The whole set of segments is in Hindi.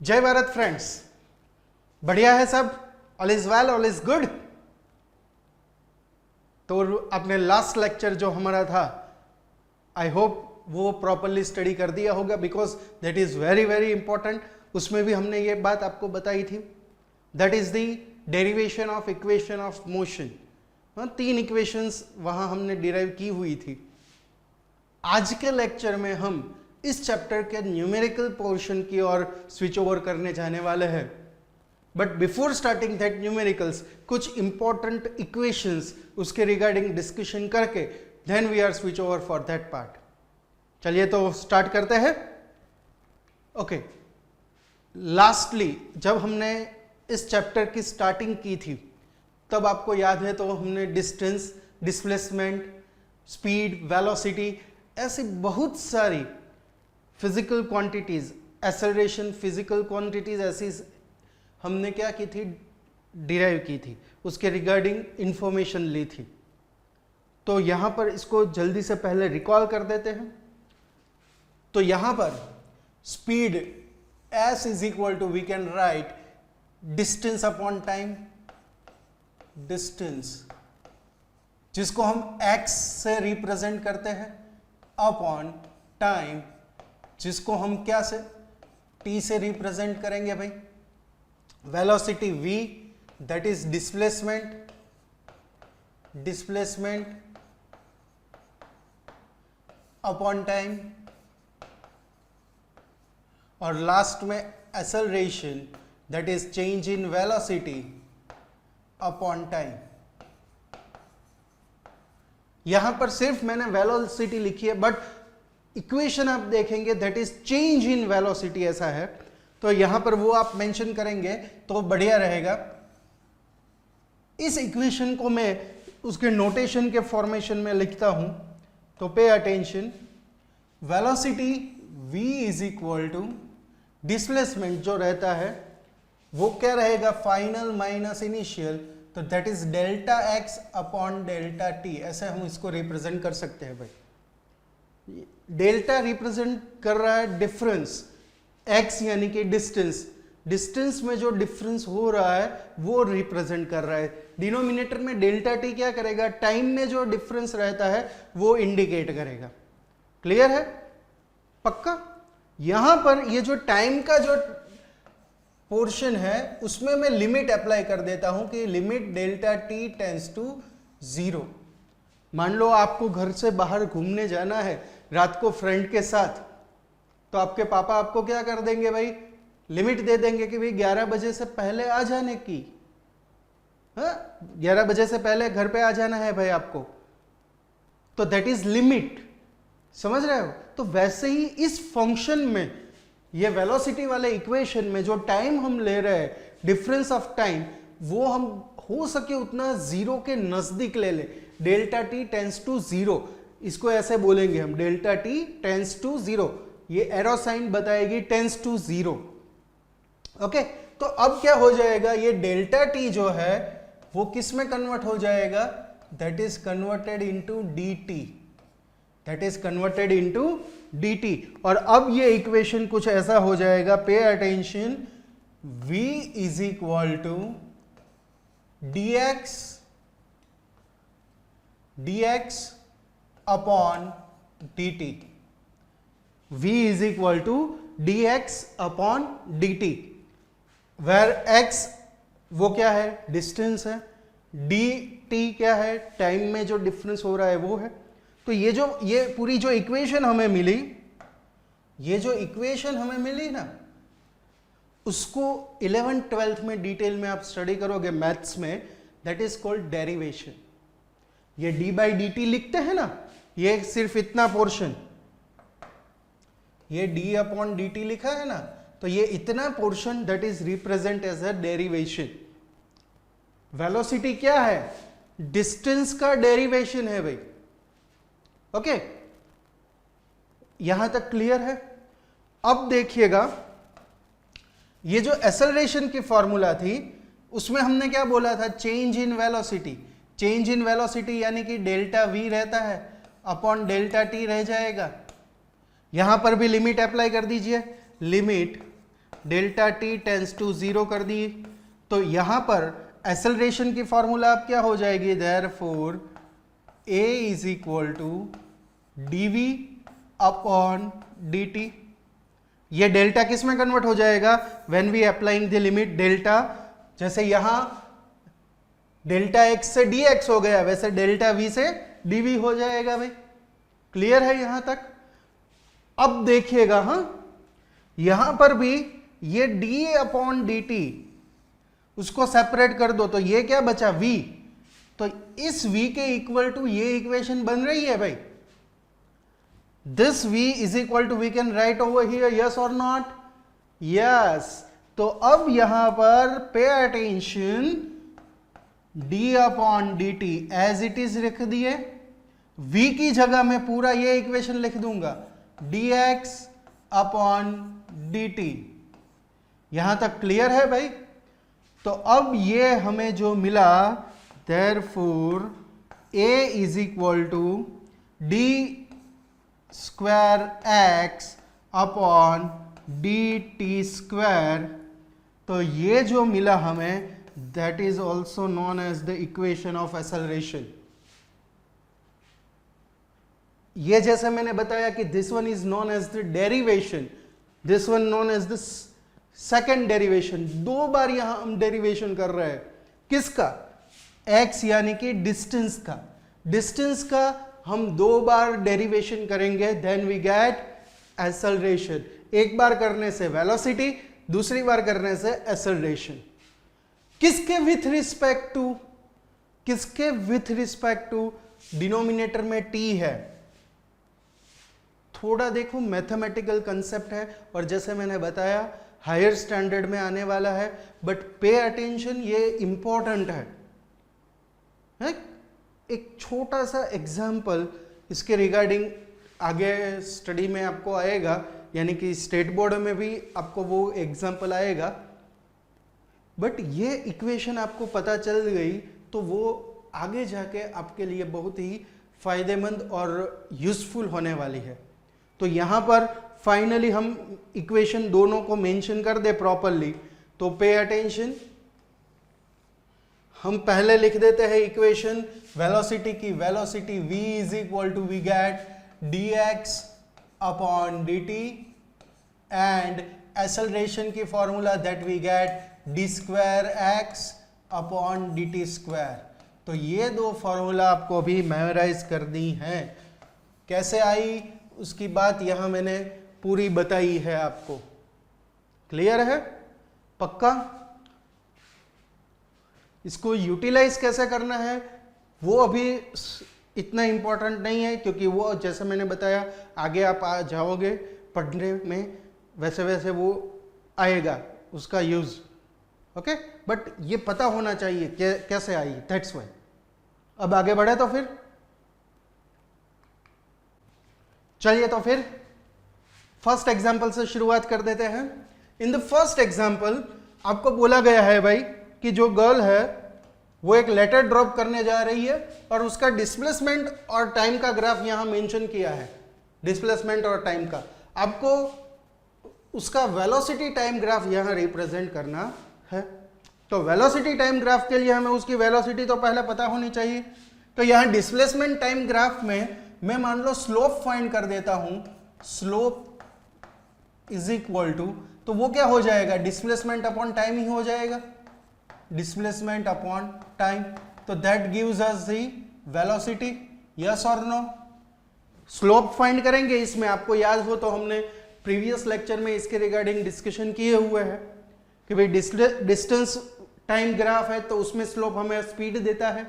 जय भारत फ्रेंड्स, बढ़िया है सब? All is well, all is good. तो आपने लास्ट लेक्चर जो हमारा था, आई होप वो प्रॉपरली स्टडी कर दिया होगा, because that is very very important. उसमें भी हमने ये बात आपको बताई थी, that is the derivation of equation of motion. 3 equations वहां हमने डिराइव की हुई थी। आज के लेक्चर में हम इस चैप्टर के न्यूमेरिकल पोर्शन की ओर स्विच ओवर करने जाने वाले हैं। But before starting that numericals, कुछ इंपॉर्टेंट इक्वेशंस उसके रिगार्डिंग डिस्कशन करके then we are switch over for that part. चलिए तो स्टार्ट करते हैं। ओके, लास्टली जब हमने इस चैप्टर की स्टार्टिंग की थी, तब आपको याद है तो हमने डिस्टेंस, डिस्प्लेसमेंट, स्पीड, वेलोसिटी, ऐसी बहुत सारी physical quantities, acceleration, physical quantities ऐसी हमने क्या की थी, डिराइव की थी, उसके रिगार्डिंग इंफॉर्मेशन ली थी। तो यहां पर इसको जल्दी से पहले रिकॉल कर देते हैं। तो यहां पर speed s is equal to, we can write distance upon time, distance जिसको हम x से रिप्रेजेंट करते हैं, अपॉन टाइम जिसको हम क्या से, t से रिप्रेजेंट करेंगे भाई। Velocity v, that is displacement, displacement upon time, और लास्ट में acceleration, that is change in velocity upon time. यहां पर सिर्फ मैंने वेलोसिटी लिखी है, बट इक्वेशन आप देखेंगे that is change in velocity ऐसा है, तो यहां पर वो आप मेंशन करेंगे तो बढ़िया रहेगा। इस इक्वेशन को मैं उसके नोटेशन के फॉर्मेशन में लिखता हूं, तो pay attention. Velocity v is equal to displacement जो रहता है वो क्या रहेगा, फाइनल माइनस इनिशियल, तो that is delta x upon delta t। ऐसे हम इसको रिप्रेजेंट कर सकते हैं भाई। डेल्टा रिप्रेजेंट कर रहा है डिफरेंस, x यानी कि डिस्टेंस, डिस्टेंस में जो डिफरेंस हो रहा है वो रिप्रेजेंट कर रहा है। डिनोमिनेटर में डेल्टा t क्या करेगा, टाइम में जो डिफरेंस रहता है वो इंडिकेट करेगा। क्लियर है? पक्का? यहां पर ये जो टाइम का जो पोर्शन है उसमें मैं लिमिट अप्लाई कर देता हूं कि limit delta t tends to 0। मान लो आपको घर से बाहर घूमने जाना है रात को फ्रेंड के साथ, तो आपके पापा आपको क्या कर देंगे भाई, लिमिट दे देंगे कि भाई 11 बजे से पहले आ जाने की। 11 बजे से पहले घर पे आ जाना है भाई आपको, तो दैट इज लिमिट। समझ रहे हो? तो वैसे ही इस फंक्शन में, ये वेलोसिटी वाले इक्वेशन में जो टाइम हम ले रहे हैं, डिफरेंस ऑफ टाइम, वो हम हो सके उतना 0 के नजदीक ले ले। डेल्टा t टेंड्स टू 0, इसको ऐसे बोलेंगे हम, डेल्टा t टेंड्स टू 0। ये एरो साइन बताएगी टेंड्स टू 0। ओके, तो अब क्या हो जाएगा, ये डेल्टा t जो है वो किस में कन्वर्ट हो जाएगा, that is converted into dt, that is converted into dt। और अब ये इक्वेशन कुछ ऐसा हो जाएगा, pay attention, v is equal to dx upon dt। v is equal to dx upon dt, where x वो क्या है, डिस्टेंस है, dt क्या है, टाइम में जो डिफरेंस हो रहा है वो है। तो ये पूरी जो इक्वेशन हमें मिली, ये जो इक्वेशन हमें मिली ना, उसको 11th 12th में डिटेल में आप स्टडी करोगे मैथ्स में, दैट इज कॉल्ड डेरिवेशन। ये d बाई डी टी लिखते हैं ना, ये सिर्फ इतना पोर्शन, ये d अपॉन डी टी लिखा है ना, तो ये इतना portion that is represent as a derivation. Velocity क्या है, डिस्टेंस का डेरिवेशन है भाई। ओके, यहां तक क्लियर है? अब देखिएगा, ये जो एक्सेलरेशन की फॉर्मूला थी उसमें हमने क्या बोला था, change in velocity. Change in velocity यानी कि डेल्टा v रहता है अपॉन डेल्टा t रह जाएगा। यहां पर भी लिमिट अप्लाई कर दीजिए, limit delta T tends to 0 कर दी, तो यहां पर एक्सेलरेशन की फॉर्मूला अब क्या हो जाएगी, therefore a is equal to dv upon dt। ये डेल्टा किस में कन्वर्ट हो जाएगा, when we applying the limit delta, जैसे यहां डेल्टा x से dx हो गया, वैसे डेल्टा v से dv हो जाएगा भाई। क्लियर है यहां तक? अब देखिएगा, हां यहां पर भी ये d अपॉन dt उसको सेपरेट कर दो, तो ये क्या बचा v, तो इस v के इक्वल टू ये इक्वेशन बन रही है भाई। This v is equal to we can write over here, yes और नॉट, यस। तो अब यहां पर pay attention, d upon dt as it is लिख दिए, v की जगह में पूरा ये इक्वेशन लिख दूंगा, dx अपॉन dt। यहां तक क्लियर है भाई? तो अब ये हमें जो मिला, therefore a is equal to d square x upon dt square, तो ये जो मिला हमें, that is also known as the equation of acceleration। ये जैसे मैंने बताया कि this one is known as the derivation, this one known as the second derivation। दो बार यहां हम डेरिवेशन कर रहे हैं, किसका, x यानी कि डिस्टेंस का, डिस्टेंस का हम दो बार डेरिवेशन करेंगे, देन वी गेट एक्सेलरेशन। एक बार करने से वेलोसिटी, दूसरी बार करने से एक्सेलरेशन। किसके विथ रिस्पेक्ट टू, किसके विथ रिस्पेक्ट टू, डिनोमिनेटर में t है। थोड़ा देखो मैथमेटिकल कंसेप्ट है, और जैसे मैंने बताया हायर स्टैंडर्ड में आने वाला है, बट पे अटेंशन, ये इंपॉर्टेंट है। एक छोटा सा एग्जाम्पल इसके रिगार्डिंग आगे स्टडी में आपको आएगा, यानी कि स्टेट बोर्ड में भी आपको वो एग्जाम्पल आएगा, बट ये इक्वेशन आपको पता चल गई तो वो आगे जाके आपके लिए बहुत ही फायदेमंद और यूजफुल होने वाली है। तो यहाँ पर फाइनली हम इक्वेशन दोनों को मेंशन कर दे प्रॉपरली, तो पे अटेंशन, हम पहले लिख देते हैं इक्वेशन वेलोसिटी की, velocity v is equal to we get dx upon dt, and acceleration की formula that we get d square x upon dt square. तो ये दो फॉर्मूला आपको भी मेमोराइज करनी है। कैसे आई उसकी बात यहां मैंने पूरी बताई है आपको। क्लियर है? पक्का? इसको यूटिलाइज कैसे करना है वो अभी इतना इंपॉर्टेंट नहीं है, क्योंकि वो जैसे मैंने बताया आगे आप आ जाओगे पढ़ने में, वैसे वैसे वो आएगा उसका यूज। ओके, बट ये पता होना चाहिए कैसे आई, दैट्स व्हाई। अब आगे बढ़े तो फिर चलिए, तो फिर फर्स्ट एग्जांपल से शुरुआत कर देते हैं। इन द फर्स्ट एग्जांपल आपको बोला गया है भाई कि जो गर्ल है वो एक लेटर ड्रॉप करने जा रही है, और उसका डिस्प्लेसमेंट और टाइम का ग्राफ यहां मेंशन किया है। डिस्प्लेसमेंट और टाइम का आपको उसका वेलोसिटी टाइम ग्राफ यहां रिप्रेजेंट करना है। तो वेलोसिटी टाइम ग्राफ के लिए हमें उसकी वेलोसिटी तो पहले पता होनी चाहिए। तो यहां डिस्प्लेसमेंट टाइम ग्राफ में मैं मान लो स्लोप फाइंड कर देता हूं, स्लोप इज इक्वल टू, तो वो क्या हो जाएगा, डिस्प्लेसमेंट अपॉन टाइम ही हो जाएगा, डिस्प्लेसमेंट अपॉन टाइम। तो that gives us the velocity, yes और नो। स्लोप फाइंड करेंगे, इसमें आपको याद हो तो हमने प्रीवियस लेक्चर में इसके रिगार्डिंग डिस्कशन किए हुए हैं कि भाई डिस्टेंस टाइम ग्राफ है तो उसमें स्लोप हमें स्पीड देता है,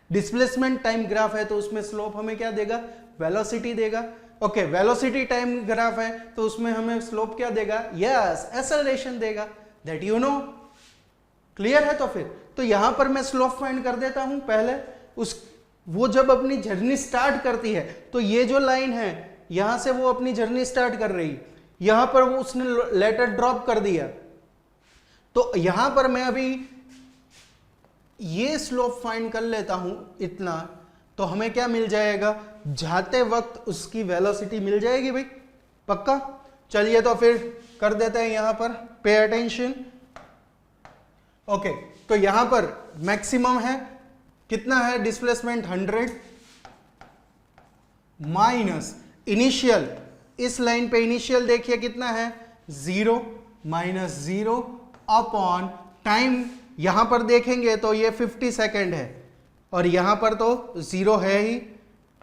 डिस्प्लेसमेंट टाइम ग्राफ है तो उसमें स्लोप हमें क्या देगा, वेलोसिटी देगा। ओके, वेलोसिटी टाइम ग्राफ है तो उसमें हमें स्लोप क्या देगा, यस एक्सेलरेशन देगा, दैट यू नो। क्लियर है? तो फिर तो यहां पर मैं स्लोप फाइंड कर देता हूं पहले। वो जब अपनी जर्नी स्टार्ट करती है तो ये जो लाइन है यहां से वो अपनी जर्नी स्टार्ट कर रही, यहां पर वो उसने लेटर ड्रॉप कर दिया, तो यहां पर मैं अभी ये स्लोप फाइंड कर लेता हूं इतना, तो हमें क्या मिल जाएगा, जाते वक्त उसकी वेलोसिटी मिल जाएगी भाई। पक्का? चलिए तो फिर कर देते हैं यहां पर, पे अटेंशन। ओके, तो यहां पर मैक्सिमम है, कितना है डिस्प्लेसमेंट 100 माइनस इनिशियल, इस लाइन पे इनिशियल देखिए कितना है 0 माइनस 0 अपॉन टाइम, यहां पर देखेंगे तो ये 50 सेकेंड है और यहां पर तो 0 है ही,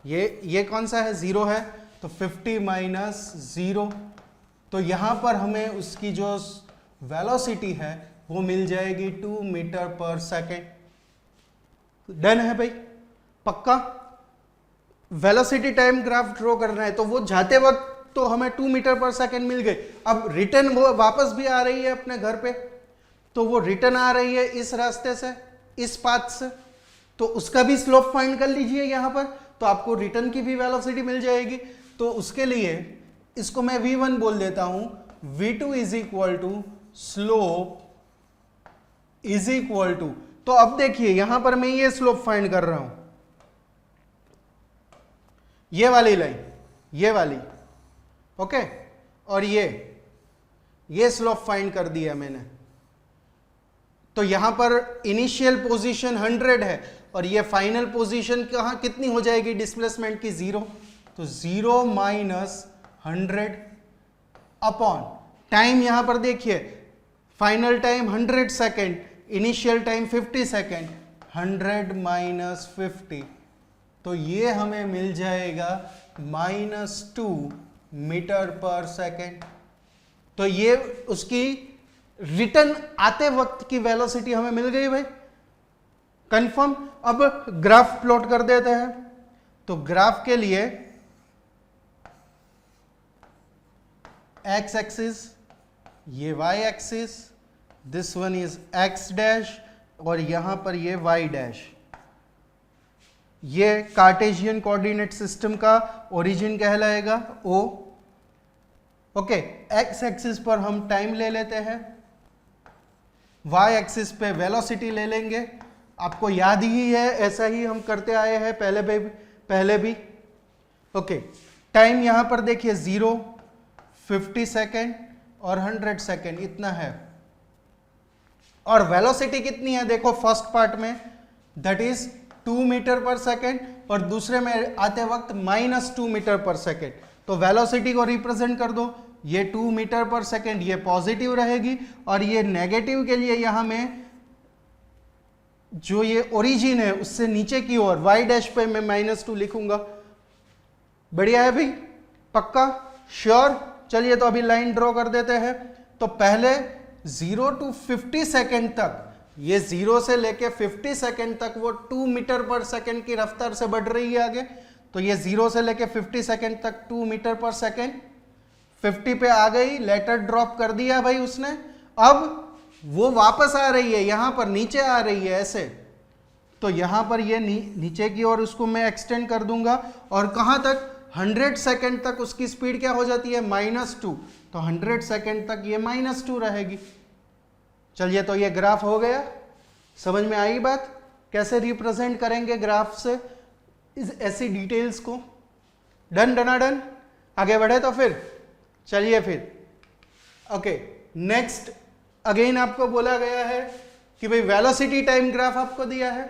ये कौन सा है 0 है, तो 50 माइनस 0, तो यहां पर हमें उसकी जो वेलोसिटी है वो मिल जाएगी 2 मीटर पर सेकेंड। डन है भाई, पक्का। वेलोसिटी टाइम ग्राफ ड्रॉ करना है तो वो जाते वक्त तो हमें 2 मीटर पर सेकेंड मिल गई, अब रिटर्न वो वापस भी आ रही है अपने घर पे, तो वो रिटर्न आ रही है इस रास्ते से, इस पाथ से, तो उसका भी स्लोप फाइंड कर लीजिए यहां पर, तो आपको रिटर्न की भी वेलोसिटी मिल जाएगी। तो उसके लिए इसको मैं v1 बोल देता हूं, v2 is equal to slope is equal to, तो अब देखिए यहां पर मैं ये स्लोप फाइंड कर रहा हूं, ये वाली लाइन, ये वाली, ओके, और ये स्लोप फाइंड कर दिया मैंने। तो यहां पर इनिशियल पोजीशन 100 है और ये फाइनल पोजीशन कहां कितनी हो जाएगी डिस्प्लेसमेंट की 0, तो 0 माइनस 100 अपॉन टाइम, यहां पर देखिए final time 100 second, initial time 50 second, 100 minus 50, तो ये हमें मिल जाएगा -2 मीटर पर सेकेंड। तो ये उसकी रिटर्न आते वक्त की वेलोसिटी हमें मिल गई भाई, कंफर्म। अब ग्राफ प्लॉट कर देते हैं, तो ग्राफ के लिए एक्स एक्सिस, ये Y axis, this one is X dash और यहां पर ये वाई डैश, ये कार्टेशियन कोऑर्डिनेट सिस्टम का ओरिजिन कहलाएगा ओ। ओके, एक्स एक्सिस पर हम टाइम ले लेते हैं, वाई एक्सिस पे वेलोसिटी ले लेंगे, आपको याद ही है ऐसा ही हम करते आए हैं पहले भी। ओके, टाइम यहां पर देखिए 0, 50 सेकेंड और 100 सेकेंड इतना है, और वेलोसिटी कितनी है देखो फर्स्ट पार्ट में, that is 2 metre per second और दूसरे में आते वक्त -2 मीटर पर सेकेंड। तो वेलोसिटी को रिप्रेजेंट कर दो, ये 2 मीटर पर सेकेंड ये पॉजिटिव रहेगी और ये नेगेटिव के लिए यहां में जो ये ओरिजिन है उससे नीचे की ओर y डैश पे मैं -2 लिखूंगा। बढ़िया है भाई, पक्का, श्योर। चलिए तो अभी लाइन ड्रॉ कर देते हैं। तो पहले 0 to 50 सेकेंड तक, ये 0 से लेके 50 सेकेंड तक वो 2 मीटर पर सेकेंड की रफ्तार से बढ़ रही है आगे। तो ये 0 से लेके 50 सेकेंड तक 2 मीटर पर सेकेंड, 50 पे आ गई, लेटर ड्रॉप कर दिया भाई उसने। अब वो वापस आ रही है, यहां पर नीचे आ रही है ऐसे, तो यहां पर ये नीचे की ओर उसको मैं एक्सटेंड कर दूंगा और कहां तक, 100 सेकेंड तक उसकी स्पीड क्या हो जाती है -2, तो 100 सेकेंड तक ये -2 रहेगी। चलिए तो ये ग्राफ हो गया, समझ में आई बात, कैसे रिप्रेजेंट करेंगे ग्राफ से ऐसी डिटेल्स को। डन, डनाडन, आगे बढ़े तो फिर चलिए फिर। ओके, नेक्स्ट अगेन आपको बोला गया है कि भाई वेलोसिटी टाइम ग्राफ आपको दिया है।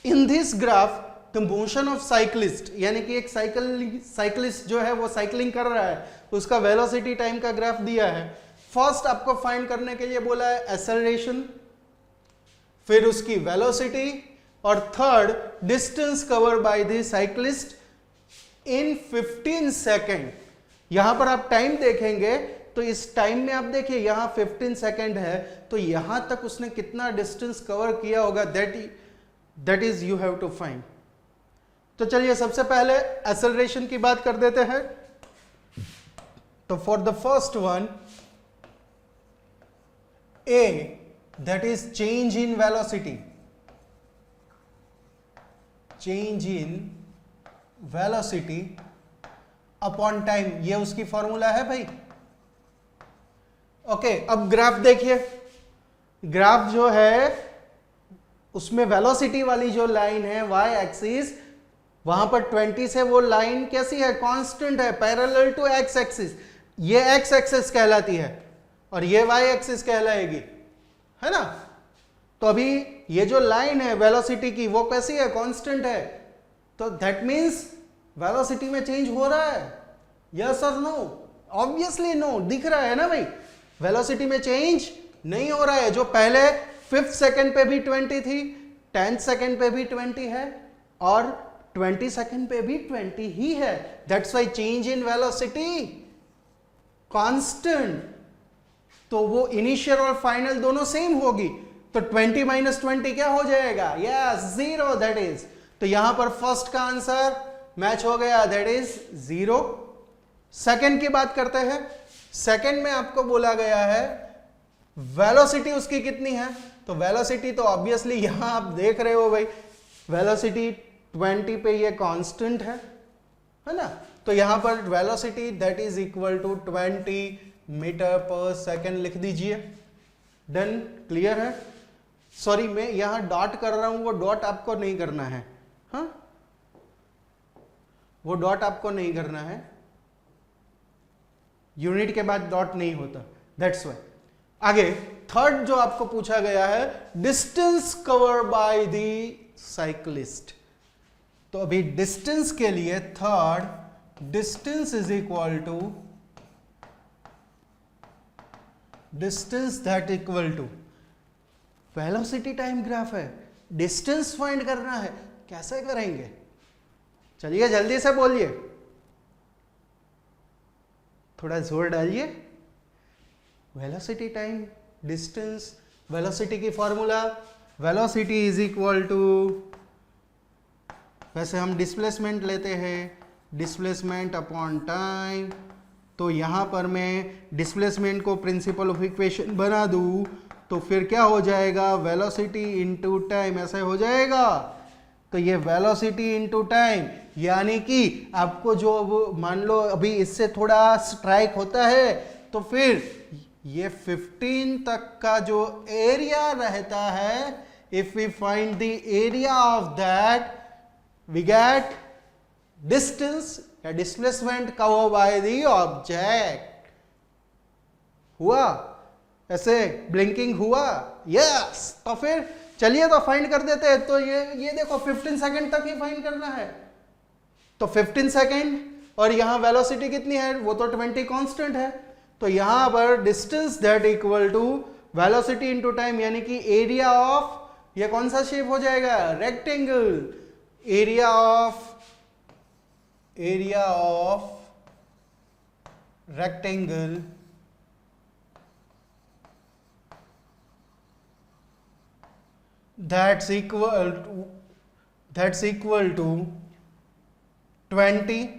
In this graph the motion of cyclist, यानी कि एक साइक्लिस्ट जो है वो साइकिलिंग कर रहा है, उसका वेलोसिटी टाइम का ग्राफ दिया है। फर्स्ट आपको फाइंड करने के लिए बोला है एक्सेलरेशन, फिर उसकी वेलोसिटी, और third distance cover by the cyclist in 15 second. यहां पर आप टाइम देखेंगे तो इस टाइम में आप देखिए यहां 15 सेकेंड है, तो यहां तक उसने कितना डिस्टेंस कवर किया होगा, that is you have to find. तो चलिए सबसे पहले एक्सेलरेशन की बात कर देते हैं। तो for the first one, A, that is change in velocity, change in velocity upon time, ये उसकी फॉर्मूला है भाई। ओके, अब ग्राफ देखिए, ग्राफ जो है उसमें वेलोसिटी वाली जो लाइन है y एक्सिस, वहां पर 20 से वो लाइन कैसी है, कांस्टेंट है, पैरेलल टू x एक्सिस। ये एक्स एक्सिस कहलाती है और ये वाई एक्सिस कहलाएगी, है ना। तो अभी ये जो लाइन है वेलोसिटी की वो कैसी है, कांस्टेंट है, तो दैट मींस वेलोसिटी में चेंज हो रहा है, यस और नो? ऑब्वियसली नो, दिख रहा है ना भाई, वेलोसिटी में चेंज नहीं हो रहा है। जो पहले 5th सेकंड पे भी 20 थी, 10th सेकंड पे भी 20 है और 20 सेकंड पे भी 20 ही है। That's Y change in velocity constant. तो वो इनिशियल और फाइनल दोनों सेम होगी, तो 20 - 20 क्या हो जाएगा, यस 0, दैट इज। तो यहां पर फर्स्ट का आंसर मैच हो गया, दैट इज 0। सेकंड की बात करते हैं। सेकंड में आपको बोला गया है वेलोसिटी उसकी कितनी है, तो वेलोसिटी तो ऑब्वियसली यहां आप देख रहे हो भाई, वेलोसिटी 20 पे ये कांस्टेंट है ना। तो यहां पर velocity that is equal to 20 metre per second लिख दीजिए। डन, क्लियर है। सॉरी मैं यहां डॉट कर रहा हूं, वो डॉट आपको नहीं करना है, हाँ वो डॉट आपको नहीं करना है, यूनिट के बाद डॉट नहीं होता, दैट्स वाई। आगे थर्ड जो आपको पूछा गया है, distance cover by the cyclist. तो अभी डिस्टेंस के लिए third, distance is equal to distance that equal to velocity time graph है, डिस्टेंस फाइंड करना है, कैसे करेंगे? चलिए जल्दी से बोलिए, थोड़ा जोर डालिए। वेलोसिटी टाइम डिस्टेंस, वेलोसिटी की formula, velocity is equal to, वैसे हम डिस्प्लेसमेंट लेते हैं, डिस्प्लेसमेंट अपॉन टाइम। तो यहां पर मैं डिस्प्लेसमेंट को प्रिंसिपल ऑफ इक्वेशन बना दूं तो फिर क्या हो जाएगा, वेलोसिटी इनटू टाइम, ऐसे हो जाएगा। तो ये वेलोसिटी इनटू टाइम, यानी कि आपको जो अब मान लो अभी इससे थोड़ा स्ट्राइक होता है तो फिर ये 15 तक का जो एरिया रहता है, if we find the area of that we get distance या displacement cover by the object. हुआ ऐसे ब्लिंकिंग हुआ, यस। तो फिर चलिए तो फाइंड कर देते हैं। तो ये देखो 15 सेकंड तक ही फाइंड करना है, तो 15 सेकंड और यहां वेलोसिटी कितनी है, वो तो 20 कांस्टेंट है। तो यहां पर distance that equal to velocity into time, यानी कि एरिया ऑफ, ये कौन सा शेप हो जाएगा, rectangle. Area of rectangle that's equal to 20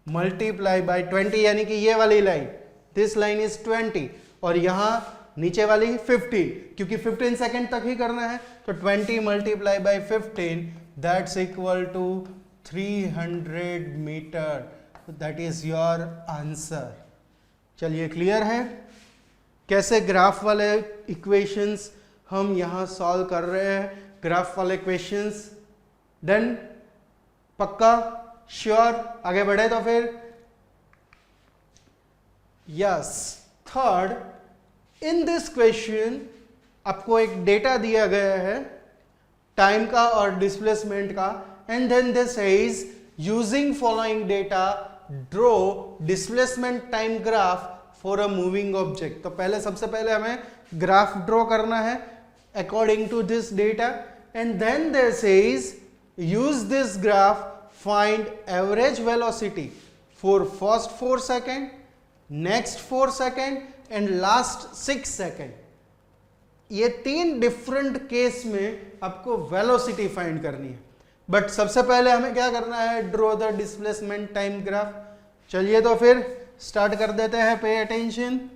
multiply bye 20, यानी कि ये वाली लाइन, दिस लाइन इज 20 और यहां नीचे वाली 15, क्योंकि 15 सेकंड तक ही करना है। तो 20 multiply by 15 that's equal to 300 metre, that is your answer. चलिए क्लियर है कैसे ग्राफ वाले इक्वेशंस हम यहां सॉल्व कर रहे हैं, ग्राफ वाले क्वेश्चंस। डन, पक्का, श्योर, आगे बढ़े तो फिर yes. Third, in this question आपको एक डेटा दिया गया है टाइम का और डिस्प्लेसमेंट का, and then this is using following data draw displacement time graph for a moving object. तो पहले सबसे पहले हमें ग्राफ ड्रॉ करना है according to this data, and then there says use this graph, find average velocity for first 4 second, next 4 second and last 6 second। ये 3 डिफरेंट केस में आपको वेलोसिटी फाइंड करनी है, बट सबसे पहले हमें क्या करना है, draw the displacement time graph. चलिए तो फिर स्टार्ट कर देते हैं, पे अटेंशन।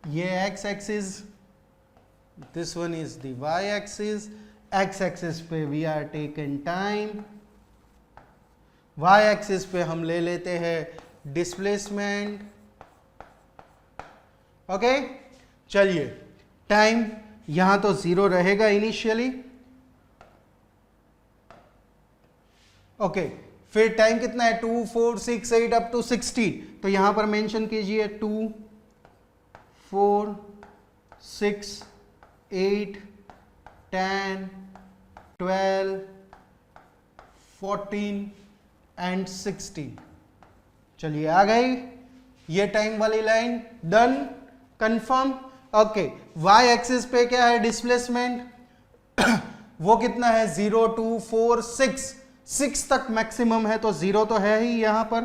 ये x axis, this one is the y axis. x axis पे we are taken time, y axis पे हम ले लेते हैं डिस्प्लेसमेंट। ओके, चलिए टाइम यहां तो 0 रहेगा इनिशियली, ओके, फिर टाइम कितना है 2 4 6 8 अप टू 16, तो यहां पर मेंशन कीजिए 2 4 6 8 10 12 14 एंड 16। चलिए आ गई ये टाइम वाली line, done, confirm. Okay, Y axis पे क्या है डिस्प्लेसमेंट वो कितना है 0 2 4 6 तक मैक्सिमम है, तो 0 तो है ही यहां पर,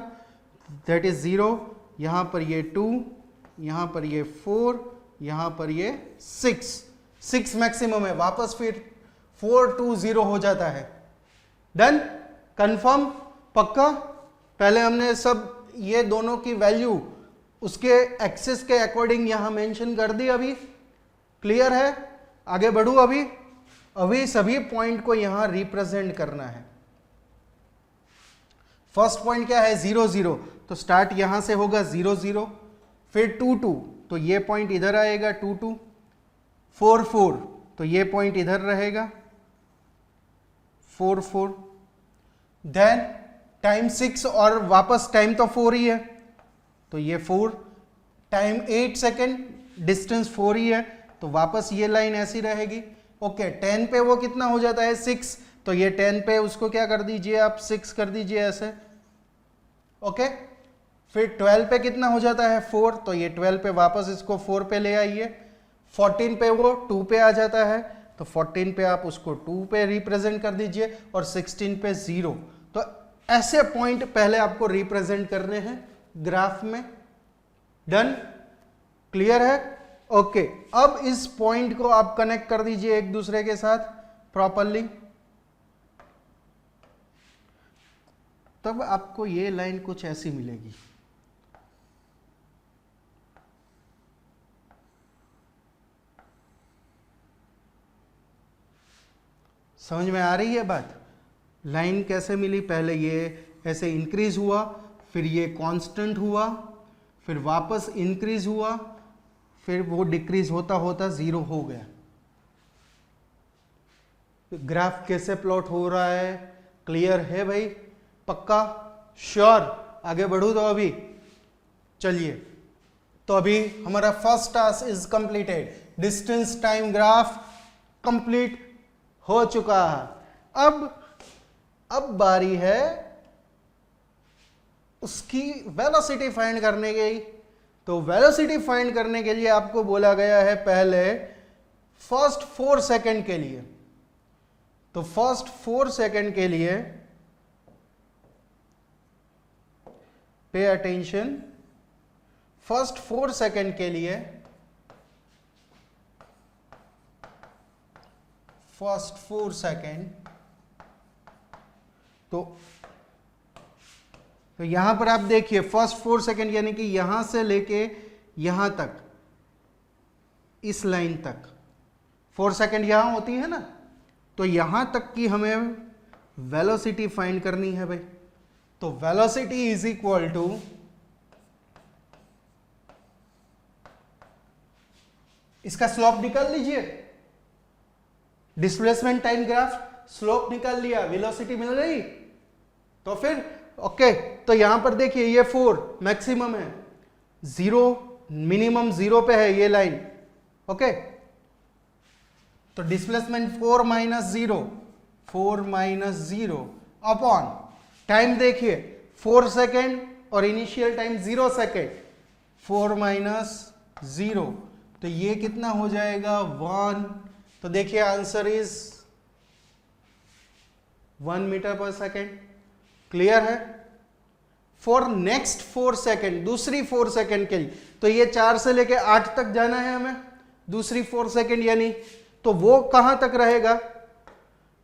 दैट इज 0, यहां पर ये 2, यहां पर ये 4, यहां पर ये 6 मैक्सिमम है, वापस फिर 4 2 0 हो जाता है। डन, कंफर्म, पक्का। पहले हमने सब ये दोनों की वैल्यू उसके एक्सिस के अकॉर्डिंग यहां मेंशन कर दी, अभी क्लियर है। आगे बढ़ू, अभी सभी पॉइंट को यहां रिप्रेजेंट करना है। फर्स्ट पॉइंट क्या है 0 0, तो स्टार्ट यहां से होगा 0 0, फिर 2 2, तो ये पॉइंट इधर आएगा 2 2, 4 4, तो ये पॉइंट इधर रहेगा 4 4, देन टाइम 6 और वापस टाइम तो 4 ही है, तो ये 4, टाइम 8 सेकेंड, डिस्टेंस 4 ही है, तो वापस ये लाइन ऐसी रहेगी। ओके, 10 पे वो कितना हो जाता है 6, तो ये 10 पे उसको क्या कर दीजिए आप 6 कर दीजिए ऐसे। ओके, फिर 12 पे कितना हो जाता है 4, तो ये 12 पे वापस इसको 4 पे ले आइए। 14 पे वो 2 पे आ जाता है, तो 14 पे आप उसको 2 पे रिप्रेजेंट कर दीजिए, और 16 पे 0। तो ऐसे पॉइंट पहले आपको रिप्रेजेंट करने हैं ग्राफ में। डन, क्लियर है। ओके, अब इस पॉइंट को आप कनेक्ट कर दीजिए एक दूसरे के साथ प्रॉपरली, तब आपको ये लाइन कुछ ऐसी मिलेगी। समझ में आ रही है बात? लाइन कैसे मिली, पहले ये ऐसे इंक्रीज हुआ, फिर ये कांस्टेंट हुआ, फिर वापस इंक्रीज हुआ, फिर वो डिक्रीज होता होता 0 हो गया। ग्राफ कैसे प्लॉट हो रहा है, क्लियर है भाई? पक्का, श्योर? आगे बढ़ू तो अभी चलिए, तो अभी हमारा first task is completed, distance time graph complete हो चुका है। अब बारी है उसकी वेलोसिटी फाइंड करने की। तो वेलोसिटी फाइंड करने के लिए आपको बोला गया है पहले फर्स्ट 4 सेकंड के लिए, तो फर्स्ट 4 सेकंड के लिए पे अटेंशन, फर्स्ट 4 सेकंड के लिए, फर्स्ट 4 सेकंड, तो यहां पर आप देखिए फर्स्ट 4 सेकंड यानी कि यहां से लेके यहां तक, इस लाइन तक 4 सेकंड यहां होती है ना, तो यहां तक की हमें वेलोसिटी फाइंड करनी है भाई। तो वेलोसिटी इज इक्वल टू इसका स्लोप निकाल लीजिए, डिस्प्लेसमेंट टाइम ग्राफ, स्लोप निकाल लिया, वेलोसिटी मिल गई। तो फिर ओके, तो यहां पर देखिए ये 4 मैक्सिमम है, 0 मिनिमम 0 पे है ये लाइन। ओके, तो displacement 4 minus 0, 4 minus 0 upon time देखिए 4 सेकेंड और इनिशियल टाइम 0 सेकेंड, 4 माइनस 0, तो ये कितना हो जाएगा 1। तो देखिए answer is 1 metre per second. Clear है? फॉर नेक्स्ट 4 सेकेंड, दूसरी 4 सेकेंड के लिए, तो ये 4 से लेके 8 तक जाना है हमें, दूसरी 4 सेकेंड यानी, तो वो कहां तक रहेगा,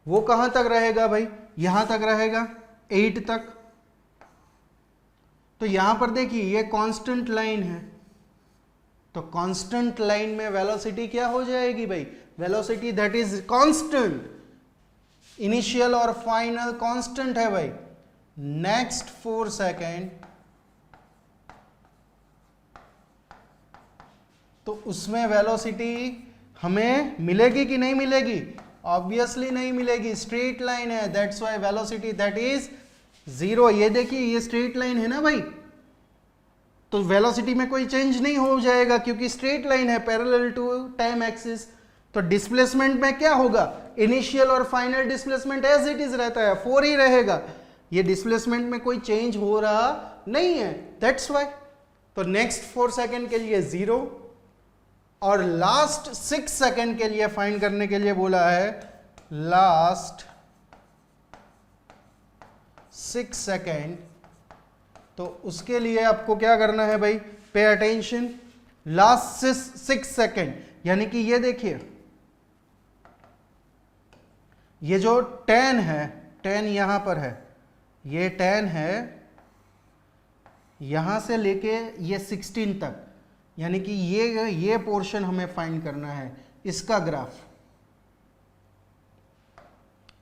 वो कहां तक रहेगा भाई, यहां तक रहेगा 8 तक। तो यहां पर देखिए ये कांस्टेंट लाइन है, तो कांस्टेंट लाइन में वेलोसिटी क्या हो जाएगी भाई, velocity that is constant, initial और फाइनल कांस्टेंट है भाई। नेक्स्ट 4 सेकेंड, तो उसमें वेलोसिटी हमें मिलेगी कि नहीं मिलेगी? ऑब्वियसली नहीं मिलेगी, स्ट्रेट लाइन है, that's why velocity that is 0, ये देखिए ये स्ट्रेट लाइन है ना भाई, तो वेलोसिटी में कोई चेंज नहीं हो जाएगा क्योंकि स्ट्रेट लाइन है पैरेलल टू टाइम एक्सिस। तो डिस्प्लेसमेंट में क्या होगा, इनिशियल और final displacement as it is रहता है, 4 ही रहेगा, ये डिस्प्लेसमेंट में कोई चेंज हो रहा नहीं है, दैट्स वाई। तो नेक्स्ट 4 सेकेंड के लिए 0 और लास्ट 6 सेकेंड के लिए फाइंड करने के लिए बोला है लास्ट 6 सेकेंड। तो उसके लिए आपको क्या करना है भाई, पे अटेंशन, लास्ट 6 सेकेंड, यानी कि ये देखिए ये जो 10 है, 10 यहां पर है, ये 10 है, यहां से लेके ये 16 तक, यानी कि ये पोर्शन हमें फाइंड करना है, इसका ग्राफ,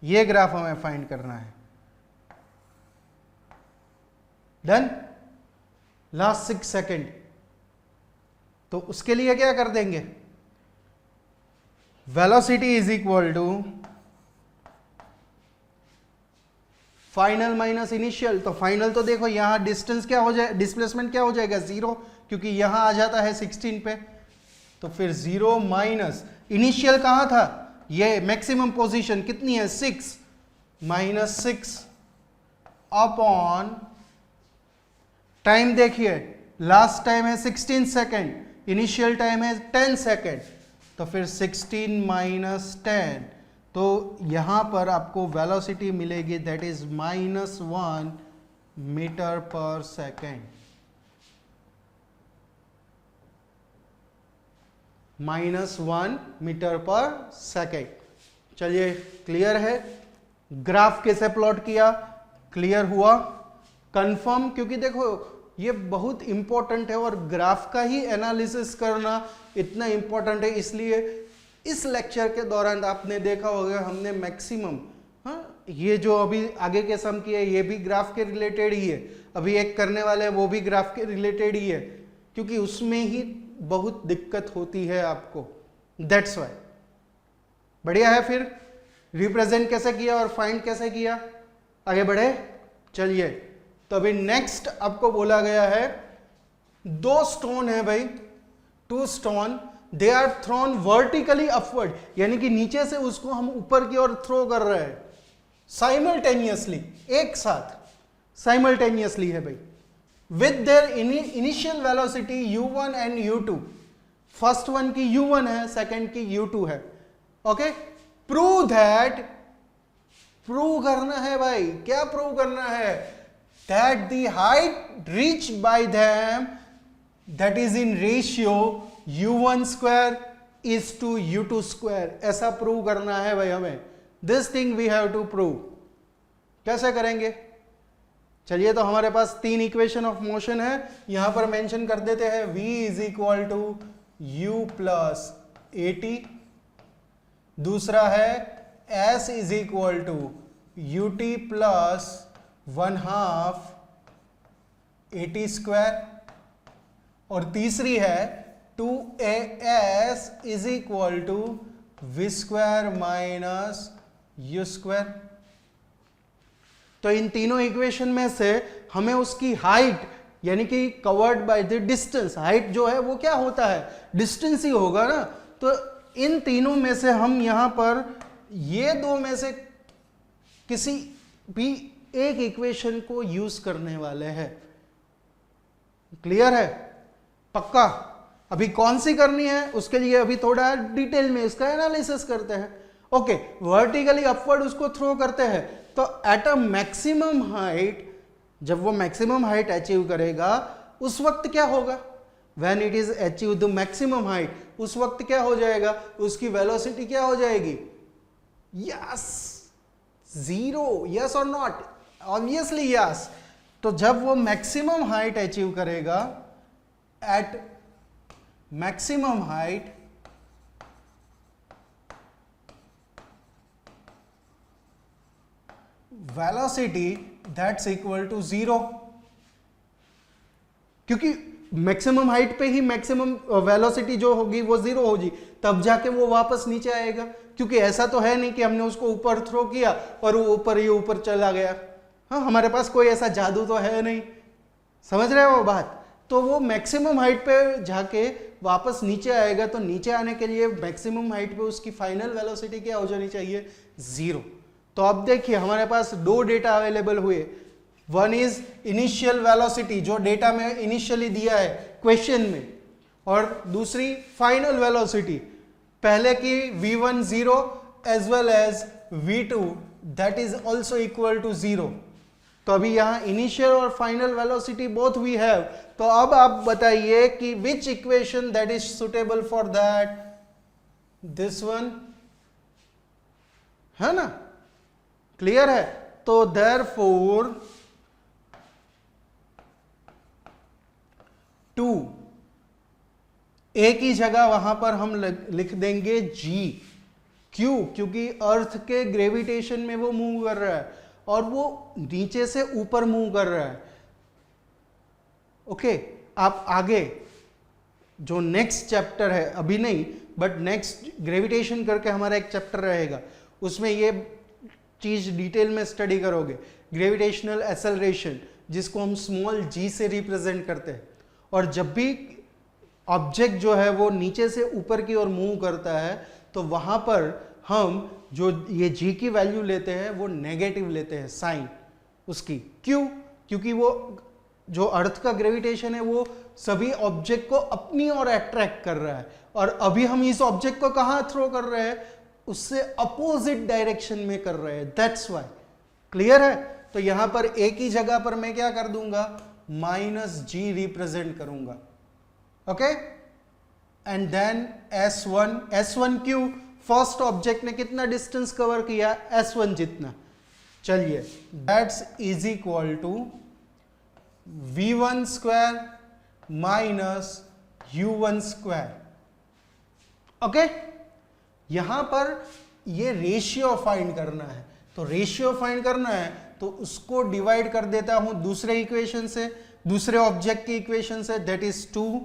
ये ग्राफ हमें फाइंड करना है। Done, last 6 second. तो उसके लिए क्या कर देंगे, velocity is equal to final minus initial. तो फाइनल तो देखो यहां डिस्टेंस क्या हो जाए, डिस्प्लेसमेंट क्या हो जाएगा 0, क्योंकि यहां आ जाता है 16 पे, तो फिर 0 माइनस इनिशियल कहां था, ये मैक्सिमम पोजीशन कितनी है 6, माइनस 6 अपॉन टाइम, देखिए लास्ट टाइम है 16 सेकेंड, इनिशियल टाइम है 10 सेकेंड, तो फिर 16 माइनस 10, तो यहां पर आपको वेलोसिटी मिलेगी that is -1 metre per second, -1 metre per second. चलिए क्लियर है, ग्राफ कैसे प्लॉट किया, क्लियर हुआ, कंफर्म, क्योंकि देखो ये बहुत इंपॉर्टेंट है और ग्राफ का ही एनालिसिस करना इतना इंपॉर्टेंट है, इसलिए इस लेक्चर के दौरान आपने देखा होगा हमने मैक्सिमम, हाँ, ये जो अभी आगे के सम किए ये भी ग्राफ के रिलेटेड ही है, अभी एक करने वाले हैं वो भी ग्राफ के रिलेटेड ही है, क्योंकि उसमें ही बहुत दिक्कत होती है आपको, दैट्स वाई। बढ़िया है, फिर रिप्रेजेंट कैसे किया और फाइंड कैसे किया, आगे बढ़े। चलिए, तो अभी नेक्स्ट आपको बोला गया है 2 स्टोन है भाई, 2 stone, they are thrown vertically upward, यानी कि नीचे से उसको हम ऊपर की ओर थ्रो कर रहे हैं साइमल्टेनियसली, एक साथ साइमल्टेनियसली है भाई, with their initial velocity u1 and u2, first one की u1 है, सेकंड की u2 है, ओके। प्रूव दैट, प्रूव करना है भाई, क्या प्रूव करना है, that the height reach by them that is in ratio u1 square is to u2 square, ऐसा प्रूव करना है भाई हमें, this thing we have to prove. कैसे करेंगे, चलिए, तो हमारे पास 3 इक्वेशन ऑफ मोशन है, यहां पर मेंशन कर देते हैं v is equal to u plus at, दूसरा है s is equal to ut plus 1/2 at square, और तीसरी है 2as is equal to v square minus u square. तो इन तीनों इक्वेशन में से हमें उसकी हाइट, यानी कि covered by the distance, height जो है वो क्या होता है, डिस्टेंस ही होगा ना, तो इन तीनों में से हम यहां पर ये 2 में से किसी भी एक इक्वेशन को यूज करने वाले हैं, क्लियर है, पक्का। अभी कौन सी करनी है उसके लिए अभी थोड़ा डिटेल में इसका एनालिसिस करते हैं, ओके। वर्टिकली अपवर्ड उसको थ्रो करते हैं, तो एट अ मैक्सिमम हाइट, जब वो मैक्सिमम हाइट अचीव करेगा उस वक्त क्या होगा, when it is achieve the maximum height, उस वक्त क्या हो जाएगा, उसकी वेलोसिटी क्या हो जाएगी, यस 0, यस और नॉट, ऑब्वियसली यस। तो जब वो मैक्सिमम हाइट अचीव करेगा, at maximum height velocity that's equal to 0, क्योंकि मैक्सिमम हाइट पे ही मैक्सिमम वेलोसिटी जो होगी वो 0 होगी, तब जाके वो वापस नीचे आएगा, क्योंकि ऐसा तो है नहीं कि हमने उसको ऊपर थ्रो किया और वो ऊपर ही ऊपर चला गया, हाँ, हमारे पास कोई ऐसा जादू तो है नहीं, समझ रहे हो वो बात। तो वो मैक्सिमम हाइट पे जाके वापस नीचे आएगा, तो नीचे आने के लिए मैक्सिमम हाइट पे उसकी फाइनल वेलोसिटी क्या हो जानी चाहिए, 0। तो अब देखिए हमारे पास दो डेटा अवेलेबल हुए, वन इज इनिशियल वेलोसिटी जो डेटा में इनिशियली दिया है क्वेश्चन में, और दूसरी फाइनल वेलोसिटी, पहले की v1 0 as well as v2 that is also equal to 0। तो अभी यहां इनिशियल और final velocity both we have. तो अब आप बताइए कि which equation that is suitable for that, this one, है ना, क्लियर है। तो देयरफॉर 2 एक ही जगह वहां पर हम लिख देंगे g। क्यों? क्योंकि अर्थ के ग्रेविटेशन में वो मूव कर रहा है और वो नीचे से ऊपर मूव कर रहा है। ओके, आप आगे जो नेक्स्ट चैप्टर है, अभी नहीं बट नेक्स्ट ग्रेविटेशन करके हमारा एक चैप्टर रहेगा, उसमें ये चीज डिटेल में स्टडी करोगे, ग्रेविटेशनल एक्सेलरेशन, जिसको हम स्मॉल g से रिप्रेजेंट करते हैं। और जब भी ऑब्जेक्ट जो है वो नीचे से ऊपर की ओर मूव करता है तो वहां पर हम जो ये g की वैल्यू लेते हैं वो नेगेटिव लेते हैं, साइन उसकी। क्यों? क्योंकि वो जो अर्थ का ग्रेविटेशन है वो सभी ऑब्जेक्ट को अपनी ओर अट्रैक्ट कर रहा है, और अभी हम इस ऑब्जेक्ट को कहां थ्रो कर रहे हैं, उससे अपोजिट डायरेक्शन में कर रहे हैं, दैट्स वाई। क्लियर है। तो यहां पर एक ही जगह पर मैं क्या कर दूंगा, -g रिप्रेजेंट करूंगा। ओके, एंड देन S1 क्यों, फर्स्ट ऑब्जेक्ट ने कितना डिस्टेंस कवर किया, S1 जितना। चलिए, that's is equal to v1 square minus u1 square. Okay, यहां पर ये रेशियो फाइंड करना है, तो रेशियो फाइंड करना है तो उसको डिवाइड कर देता हूं दूसरे इक्वेशन से, दूसरे ऑब्जेक्ट की इक्वेशन से, दैट इज 2,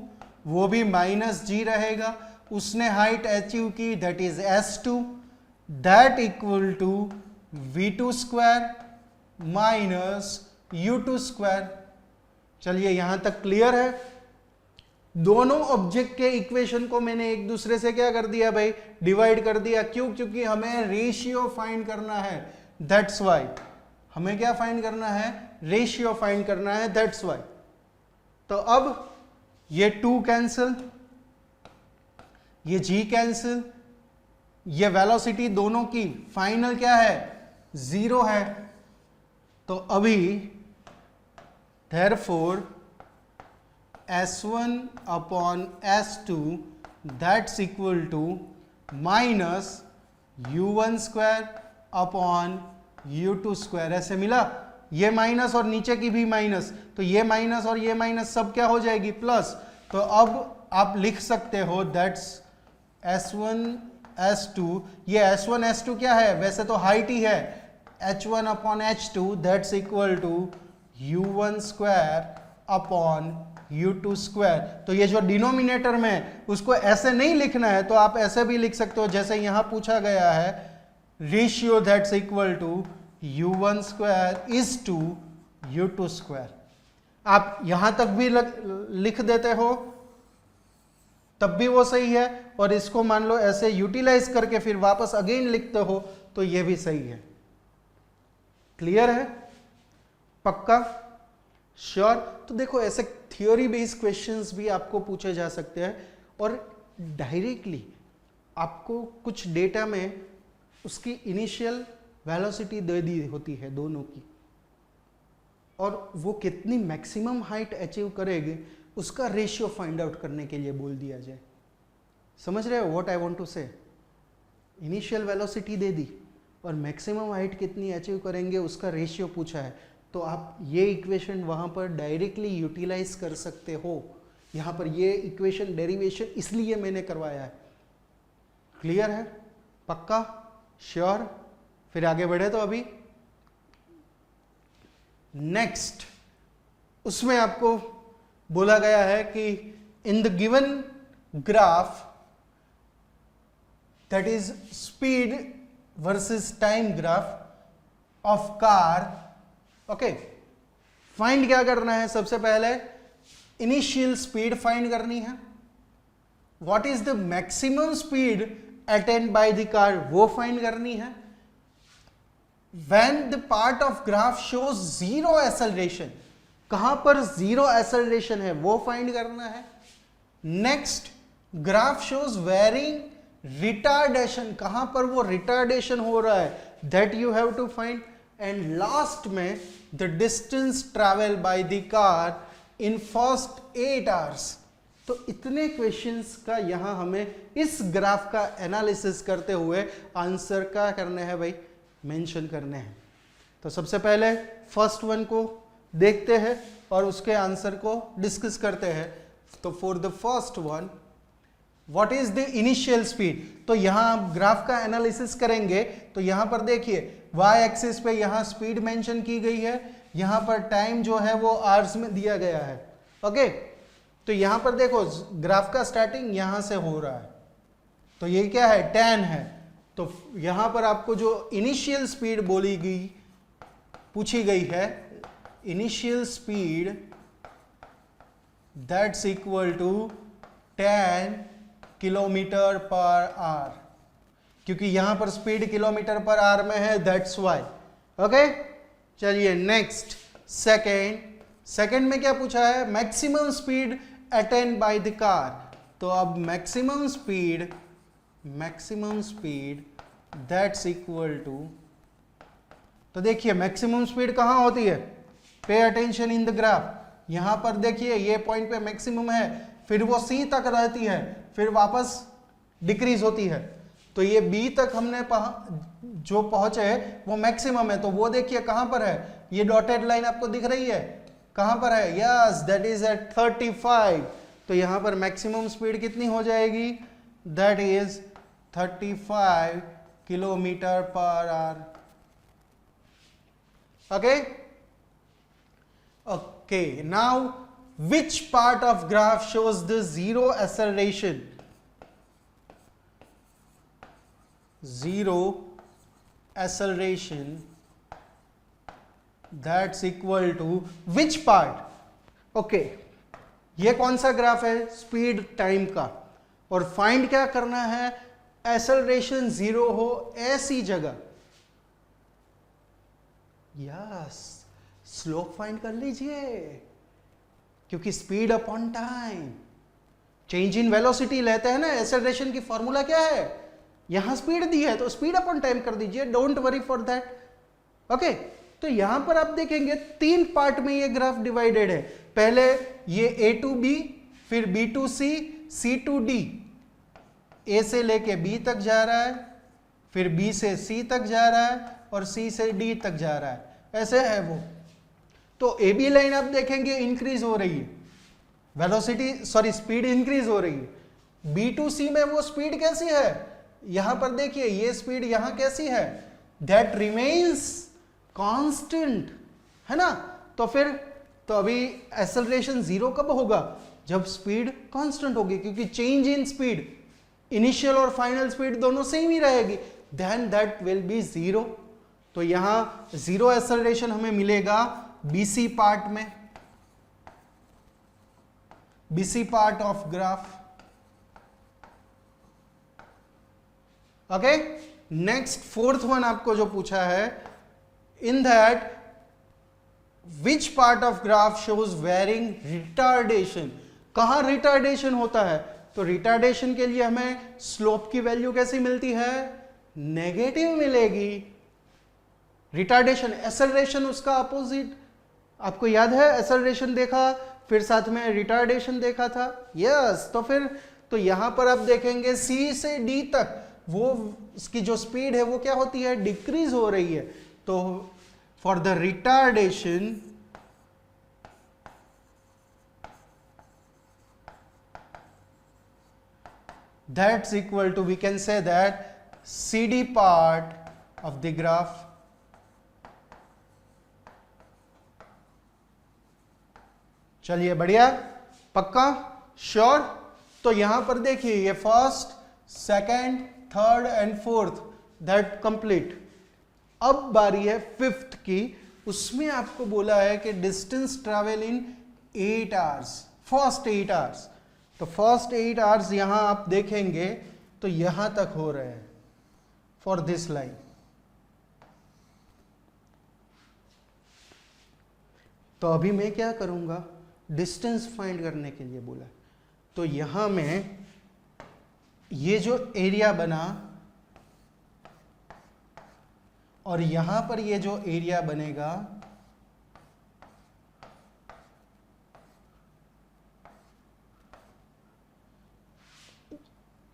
वो भी -g रहेगा। उसने हाइट अचीव की, that is S2, that equal to v2 square minus u2 square. चलिए यहां तक क्लियर है। दोनों ऑब्जेक्ट के इक्वेशन को मैंने एक दूसरे से क्या कर दिया भाई, डिवाइड कर दिया। क्यों? क्योंकि हमें रेशियो फाइंड करना है, दैट्स वाई। हमें क्या फाइंड करना है, रेशियो फाइंड करना है, दैट्स वाई। तो अब ये 2 कैंसिल, ये g कैंसिल, ये वेलोसिटी दोनों की फाइनल क्या है, 0 है। तो अभी therefore S1 upon S2 that's equal to minus u1 square upon u2 square. ऐसे मिला, ये माइनस और नीचे की भी माइनस, तो ये माइनस और ये माइनस सब क्या हो जाएगी, प्लस। तो अब आप लिख सकते हो दैट्स S1 S2, ये S1 S2 क्या है, वैसे तो हाइट ही है, h1 upon h2 that's equal to u1 square upon u2 square. तो ये जो डिनोमिनेटर में उसको ऐसे नहीं लिखना है, तो आप ऐसे भी लिख सकते हो जैसे यहां पूछा गया है, ratio that's equal to u1 square is to u2 square. आप यहां तक भी लिख देते हो तब भी वो सही है, और इसको मान लो ऐसे यूटिलाइज करके फिर वापस अगेन लिखते हो तो ये भी सही है। क्लियर है, पक्का, श्योर। तो देखो ऐसे थ्योरी बेस्ड क्वेश्चंस भी आपको पूछे जा सकते हैं, और डायरेक्टली आपको कुछ डेटा में उसकी इनिशियल वेलोसिटी दे दी होती है दोनों की, और वो कितनी मैक्सिमम हाइट अचीव करेंगे उसका रेशियो फाइंड आउट करने के लिए बोल दिया जाए। समझ रहे हो व्हाट आई वांट टू से? इनिशियल वेलोसिटी दे दी और मैक्सिमम हाइट कितनी अचीव करेंगे उसका रेशियो पूछा है, तो आप ये इक्वेशन वहां पर डायरेक्टली यूटिलाइज कर सकते हो। यहां पर ये इक्वेशन डेरिवेशन इसलिए मैंने करवाया है। क्लियर है, पक्का, श्योर। फिर आगे बढ़े तो अभी नेक्स्ट उसमें आपको बोला गया है कि in the given graph, that is speed versus time graph of car okay, find क्या करना है? सबसे पहले इनिशियल स्पीड फाइंड करनी है। What is the maximum speed attained by the car, वो फाइंड करनी है। When the part of graph shows zero acceleration, कहां पर जीरो एक्सेलरेशन है वो फाइंड करना है। Next, graph shows varying retardation, कहां पर वो रिटार्डेशन हो रहा है, that you have to find. And last में the distance travel by the car in first 8 hours. तो इतने क्वेश्चंस का यहां हमें इस ग्राफ का एनालिसिस करते हुए आंसर क्या करने हैं भाई, मेंशन करने हैं। तो सबसे पहले फर्स्ट वन को देखते हैं और उसके आंसर को डिस्कस करते हैं। तो for the first one, what is the initial speed, तो यहां आप ग्राफ का एनालिसिस करेंगे तो यहां पर देखिए वाई एक्सिस पे यहां स्पीड मेंशन की गई है, यहां पर टाइम जो है वो आवर्स में दिया गया है। ओके, तो यहां पर देखो ग्राफ का स्टार्टिंग यहां से हो रहा है, तो ये क्या है, 10 है। तो यहां पर आपको जो इनिशियल स्पीड बोली गई, पूछी गई है, initial speed that's equal to 10 kilometre per hour, क्योंकि यहां पर स्पीड किलोमीटर पर आवर में है, दैट्स वाई। ओके, चलिए नेक्स्ट सेकंड में क्या पूछा है, maximum speed attained by the car. तो अब maximum speed that's equal to, तो देखिए मैक्सिमम स्पीड कहां होती है, pay attention in the graph. यहां पर देखिए ये पॉइंट पे मैक्सिमम है, फिर वो सी तक रहती है, फिर वापस डिक्रीज होती है। तो ये बी तक हमने जो पहुंचे वो मैक्सिमम है, तो वो देखिए कहां पर है, ये डॉटेड लाइन आपको दिख रही है, कहां पर है, यस दैट इज एट 35। तो यहां पर मैक्सिमम स्पीड कितनी हो जाएगी, that is 35 kilometre per our. Okay okay, now which part of graph shows the zero acceleration, that's equal to which part। Okay, ये कौन सा ग्राफ है, स्पीड टाइम का, और फाइंड क्या करना है, एक्सेलरेशन जीरो हो ऐसी जगह। यस, स्लोप फाइंड कर लीजिए, क्योंकि speed upon time, change in velocity लेते हैं ना, एक्सेलरेशन की फॉर्मूला क्या है, यहां स्पीड दी है तो स्पीड अपॉन टाइम कर दीजिए, don't worry for that. Okay, तो यहां पर आप देखेंगे 3 पार्ट में ये ग्राफ डिवाइडेड है। पहले ये A to B, फिर B to C, C to D, A से लेके B तक जा रहा है, फिर B से C तक जा रहा है, और C से D तक जा रहा है, ऐसे है वो। तो AB लाइन आप देखेंगे इंक्रीज हो रही है, वेलोसिटी स्पीड इंक्रीज हो रही है। B to C में वो स्पीड कैसी है, यहां पर देखिए ये स्पीड यहां कैसी है, दैट रिमेन्स कांस्टेंट, है ना। तो अभी एक्सेलरेशन जीरो कब होगा, जब स्पीड कांस्टेंट होगी, क्योंकि चेंज इन स्पीड, इनिशियल और फाइनल स्पीड दोनों सेम ही रहेगी, then that will be zero. तो यहां जीरो एक्सेलरेशन हमें मिलेगा BC पार्ट में, BC part of graph. Okay, next fourth one आपको जो पूछा है, in that which part of graph shows varying retardation, कहां रिटार्डेशन होता है। तो रिटार्डेशन के लिए हमें स्लोप की वैल्यू कैसी मिलती है, नेगेटिव मिलेगी। रिटार्डेशन, एक्सेलरेशन उसका अपोजिट, आपको याद है, एक्सेलरेशन देखा फिर साथ में रिटार्डेशन देखा था, यस। तो यहां पर आप देखेंगे C से D तक वो उसकी जो स्पीड है वो क्या होती है, डिक्रीज हो रही है। तो for the retardation that's equal to, we can say that CD part of the graph चलिए बढ़िया, पक्का, श्योर। तो यहां पर देखिए ये first, second, third and fourth, that complete. अब बारी है फिफ्थ की। उसमें आपको बोला है कि distance travel in 8 hours, first 8 hours. तो फर्स्ट 8 आवर्स यहां आप देखेंगे तो यहां तक हो रहे हैं फॉर दिस लाइन। तो अभी मैं क्या करूंगा, डिस्टेंस फाइंड करने के लिए बोला, तो यहां में ये जो एरिया बना और यहां पर ये जो एरिया बनेगा,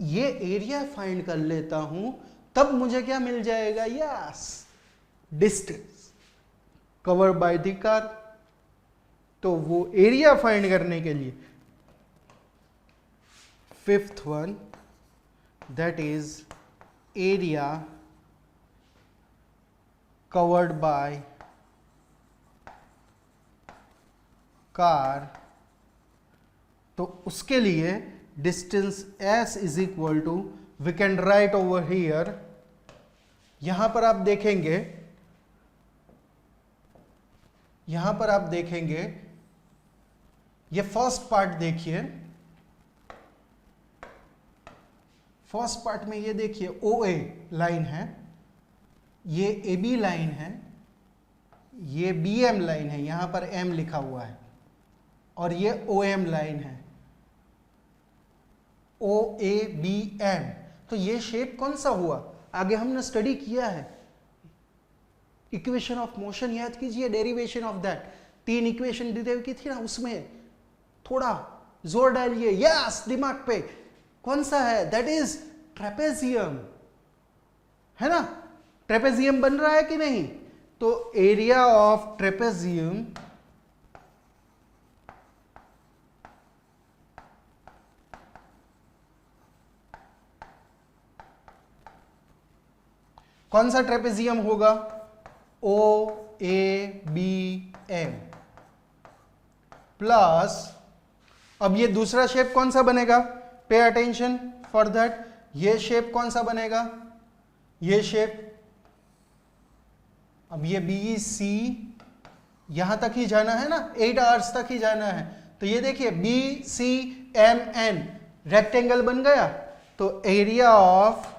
ये एरिया फाइंड कर लेता हूं, तब मुझे क्या मिल जाएगा, yes, distance cover by the car. तो वो एरिया फाइंड करने के लिए fifth one, that is area covered by car, तो उसके लिए distance s is equal to, we can write over here, यहां पर आप देखेंगे, यहां पर आप देखेंगे, ये फर्स्ट पार्ट देखिए, फर्स्ट पार्ट में ये देखिए OA लाइन है, ये AB लाइन है, ये BM लाइन है, यहां पर M लिखा हुआ है, और ये OM लाइन है, OABM। तो ये शेप कौन सा हुआ, आगे हमने स्टडी किया है, इक्वेशन ऑफ मोशन याद कीजिए, डेरिवेशन ऑफ दैट, 3 इक्वेशन दी की थी ना, उसमें थोड़ा जोर डालिए, यस, दिमाग पे, कौन सा है, दैट इज ट्रेपेजियम, है ना, ट्रेपेजियम बन रहा है कि नहीं। तो एरिया ऑफ ट्रेपेजियम कौन सा ट्रेपेजियम होगा, OABM प्लस, अब ये दूसरा शेप कौन सा बनेगा, पे अटेंशन फॉर दैट, ये शेप कौन सा बनेगा, ये शेप, अब ये BC यहां तक ही जाना है ना, 8 आवर्स तक ही जाना है, तो ये देखिए BCMN रेक्टेंगल बन गया। तो एरिया ऑफ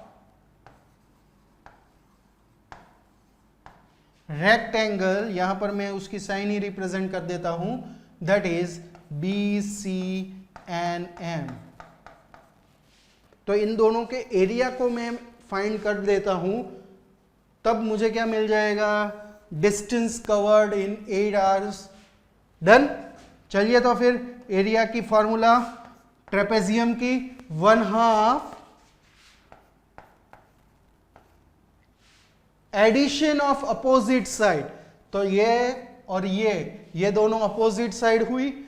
रेक्टेंगल, यहां पर मैं उसकी साइन ही रिप्रेजेंट कर देता हूं, दैट इज BCNM। तो इन दोनों के एरिया को मैं फाइंड कर देता हूं, तब मुझे क्या मिल जाएगा, distance covered in 8 hours. Done. चलिए तो फिर एरिया की फॉर्मूला ट्रेपेजियम की 1/2 एडिशन ऑफ अपोजिट साइड, तो ये और ये दोनों अपोजिट साइड हुई,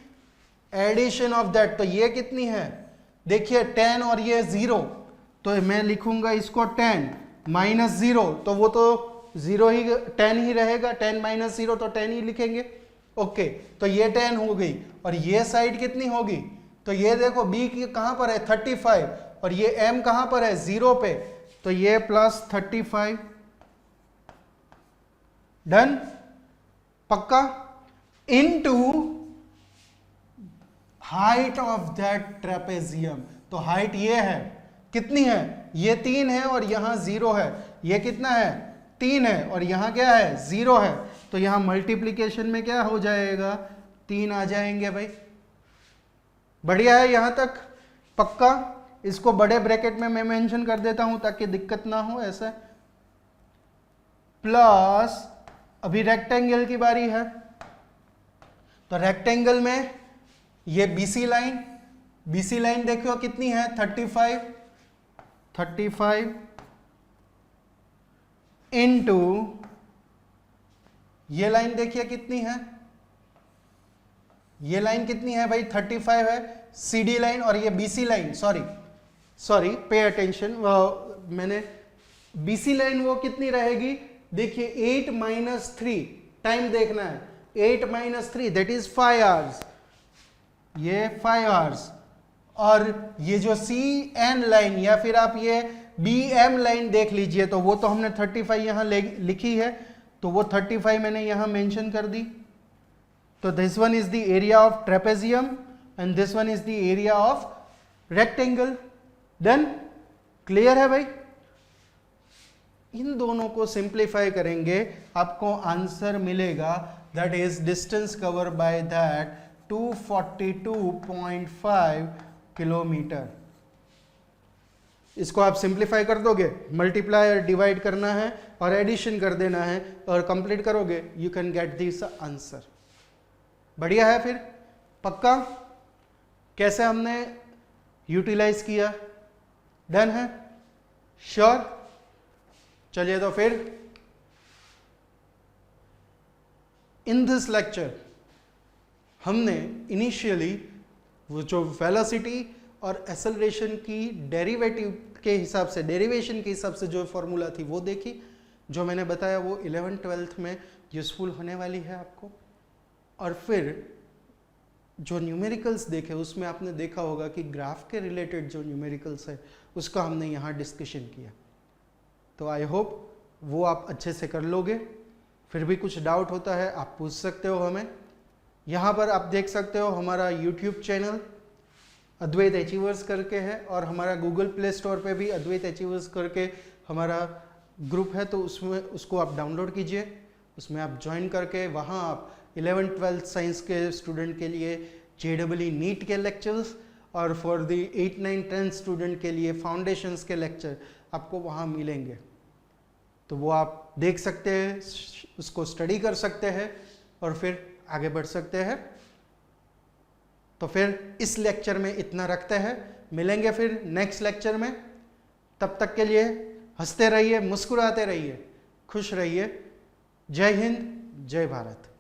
एडिशन ऑफ दैट, तो ये कितनी है, देखिए 10 और ये 0, तो मैं लिखूंगा इसको 10 माइनस 0, तो वो तो 0 ही 10 ही रहेगा, 10 माइनस 0 तो 10 ही लिखेंगे। ओके, तो ये 10 हो गई, और ये साइड कितनी होगी, तो ये देखो B की कहां पर है 35, और ये M कहां पर है 0 पे, तो ये प्लस 35। डन, पक्का, into height of that trapezium, तो हाइट ये है, कितनी है, ये 3 है और यहां 0 है, ये कितना है 3 है और यहां क्या है 0 है, तो यहां मल्टीप्लीकेशन में क्या हो जाएगा 3 आ जाएंगे भाई। बढ़िया है यहां तक, पक्का। इसको बड़े ब्रैकेट में मैं मेंशन कर देता हूं ताकि दिक्कत ना हो, ऐसा। प्लस अभी रेक्टेंगल की बारी है, तो रेक्टेंगल में ये BC लाइन देखो कितनी है 35 इनटू ये लाइन देखिए कितनी है, ये लाइन कितनी है भाई 35 है, CD लाइन, और ये BC line, sorry pay attention, मैंने BC लाइन वो कितनी रहेगी, देखिए 8 माइनस 3, टाइम देखना है, 8 माइनस 3 दैट इज 5 आवर्स, ये 5 आवर्स, और ये जो CN लाइन या फिर आप ये BM लाइन देख लीजिए, तो वो तो हमने 35 यहां लिखी है, तो वो 35 मैंने यहाँ मेंशन कर दी। तो this one is the area of trapezium and this one is the area of rectangle. Done, clear है भाई? इन दोनों को सिंप्लीफाई करेंगे, आपको आंसर मिलेगा that is distance cover by that 242.5 kilometre. इसको आप सिंप्लीफाई कर दोगे, मल्टीप्लाई और डिवाइड करना है और एडिशन कर देना है और कंप्लीट करोगे, you can get this answer. बढ़िया है फिर, पक्का? कैसे हमने यूटिलाइज किया? डन है? श्योर? चलिए तो फिर इन दिस लेक्चर हमने इनिशियली वो जो वेलोसिटी और एक्सेलरेशन की डेरिवेशन के हिसाब से जो फॉर्मूला थी वो देखी, जो मैंने बताया वो 11th-12th में यूजफुल होने वाली है आपको। और फिर जो न्यूमेरिकल्स देखे उसमें आपने देखा होगा कि ग्राफ के रिलेटेड जो न्यूमेरिकल्स है उसका हमने यहाँ डिस्कशन किया। तो आई होप वो आप अच्छे से कर लोगे। फिर भी कुछ डाउट होता है आप पूछ सकते हो हमें। यहाँ पर आप देख सकते हो हमारा यूट्यूब चैनल अद्वैत अचीवर्स करके है और हमारा गूगल प्ले स्टोर पे भी अद्वैत अचीवर्स करके हमारा ग्रुप है, तो उसमें उसको आप डाउनलोड कीजिए, उसमें आप ज्वाइन करके वहाँ आप 11th-12th साइंस के स्टूडेंट के लिए JEE नीट के लेक्चर्स और फॉर द 8, 9, 10 स्टूडेंट के लिए फाउंडेशंस के लेक्चर आपको वहाँ मिलेंगे। तो वो आप देख सकते हैं, उसको स्टडी कर सकते हैं और फिर आगे बढ़ सकते हैं। तो फिर इस लेक्चर में इतना रखते हैं, मिलेंगे फिर नेक्स्ट लेक्चर में। तब तक के लिए हंसते रहिए, मुस्कुराते रहिए, खुश रहिए। जय हिंद, जय भारत।